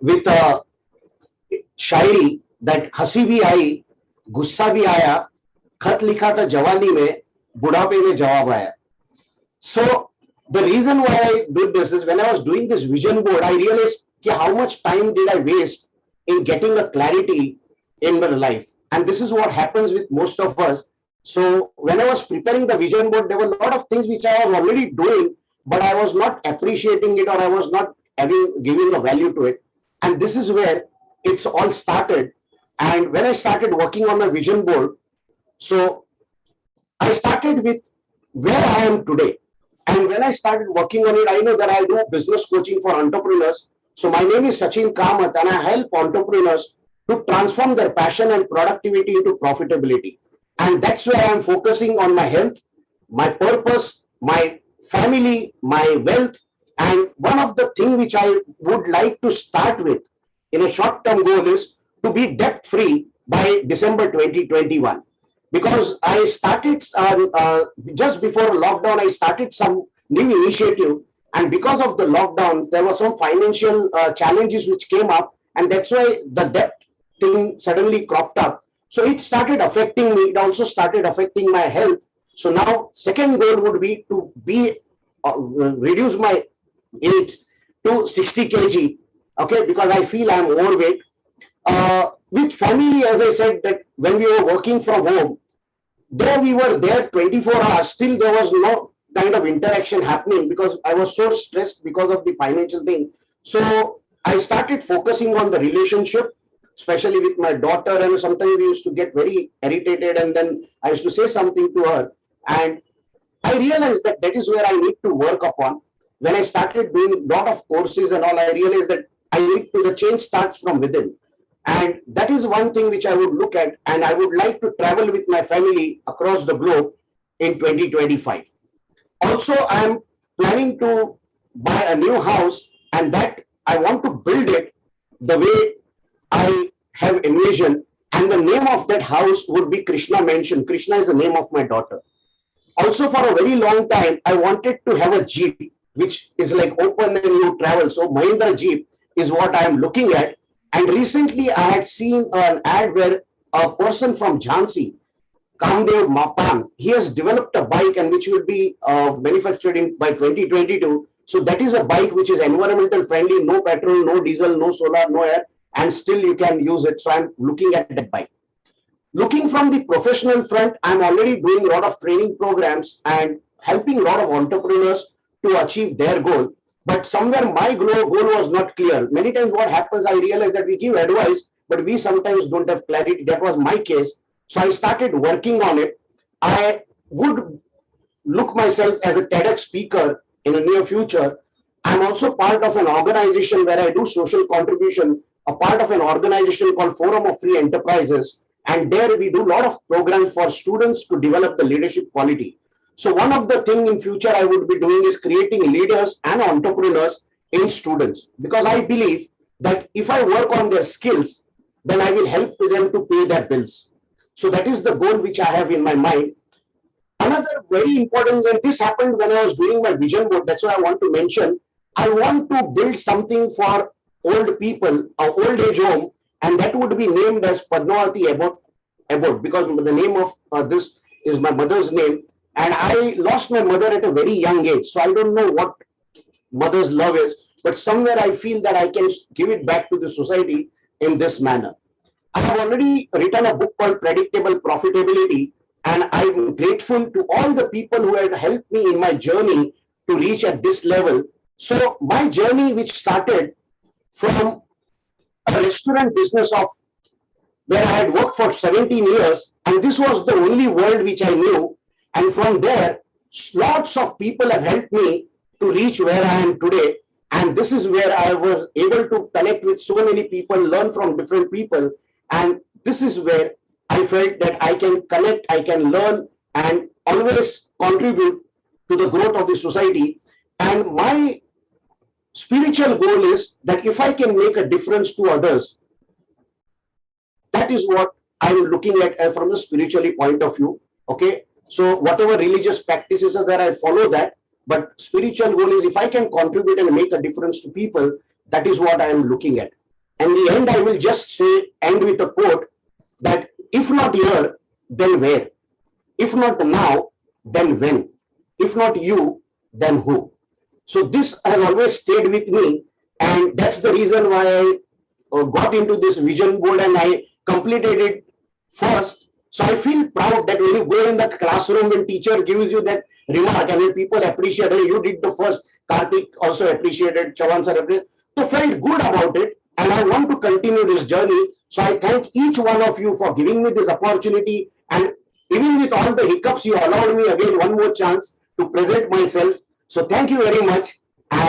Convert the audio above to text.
with a Shayari that हंसी भी आई, गुस्सा भी आया, खत लिखा था जवानी में, बुढ़ापे में जवाब आया. So the reason why I did this is when I was doing this vision board, I realized how much time did I waste in getting a clarity in my life. And this is what happens with most of us. So when I was preparing the vision board, there were a lot of things which I was already doing, but I was not appreciating it, or I was not giving a value to it. And this is where it's all started. And when I started working on my vision board, so I started with where I am today. And when I started working on it, I know that I do business coaching for entrepreneurs. So my name is Sachin Kamath, and I help entrepreneurs to transform their passion and productivity into profitability. And that's where I'm focusing on my health, my purpose, my family, my wealth. And one of the things which I would like to start with in a short-term goal is to be debt-free by December 2021. Because I started just before lockdown, I started some new initiative, and because of the lockdown, there were some financial challenges which came up, and that's why the debt thing suddenly cropped up. So it started affecting me. It also started affecting my health. So now, second goal would be to reduce my weight to 60 kg. Okay, because I feel I'm overweight. With family, as I said, that when we were working from home, though we were there 24 hours, still there was no kind of interaction happening because I was so stressed because of the financial thing. So I started focusing on the relationship, especially with my daughter, and sometimes we used to get very irritated, and then I used to say something to her, and I realized that that is where I need to work upon. When I started doing a lot of courses and all, I realized that the change starts from within. And that is one thing which I would look at, and I would like to travel with my family across the globe in 2025. Also, I am planning to buy a new house, and that I want to build it the way I have envisioned. And the name of that house would be Krishna Mansion. Krishna is the name of my daughter. Also, for a very long time, I wanted to have a Jeep, which is like open and you travel. So Mahindra Jeep is what I am looking at. And recently, I had seen an ad where a person from Jhansi, Kamdev Mapan, he has developed a bike and which will be manufactured by 2022. So that is a bike which is environmental friendly, no petrol, no diesel, no solar, no air, and still you can use it. So I'm looking at that bike. Looking from the professional front, I'm already doing a lot of training programs and helping a lot of entrepreneurs to achieve their goal. But somewhere my goal was not clear. Many times what happens, I realize that we give advice, but we sometimes don't have clarity. That was my case. So I started working on it. I would look myself as a TEDx speaker in the near future. I'm also part of an organization where I do social contribution, a part of an organization called Forum of Free Enterprises. And there we do a lot of programs for students to develop the leadership quality. So one of the things in future I would be doing is creating leaders and entrepreneurs in students, because I believe that if I work on their skills, then I will help them to pay their bills. So that is the goal which I have in my mind. Another very important, and this happened when I was doing my vision board, that's why I want to mention, I want to build something for old people, an old age home, and that would be named as Padmavati Abode, because the name of this is my mother's name, and I lost my mother at a very young age, so I don't know what mother's love is, but somewhere I feel that I can give it back to the society in this manner. I have already written a book called Predictable Profitability, and I'm grateful to all the people who have helped me in my journey to reach at this level. So my journey, which started from a restaurant business of where I had worked for 17 years, and this was the only world which I knew. And from there, lots of people have helped me to reach where I am today. And this is where I was able to connect with so many people, learn from different people. And this is where I felt that I can connect, I can learn, and always contribute to the growth of the society. And my spiritual goal is that if I can make a difference to others, that is what I'm looking at from the spiritually point of view. Okay, so whatever religious practices are there, I follow that. But spiritual goal is if I can contribute and make a difference to people, that is what I am looking at. And the end, I will just say, end with a quote that if not here, then where? If not now, then when? If not you, then who? So this has always stayed with me, and that's the reason why I got into this vision board and I completed it first. So I feel proud that when you go in the classroom and teacher gives you that remark and when people appreciate it, you did the first, Karthik also appreciated, Chavan sir appreciated. So felt good about it and I want to continue this journey. So I thank each one of you for giving me this opportunity, and even with all the hiccups, you allowed me again one more chance to present myself. So thank you very much.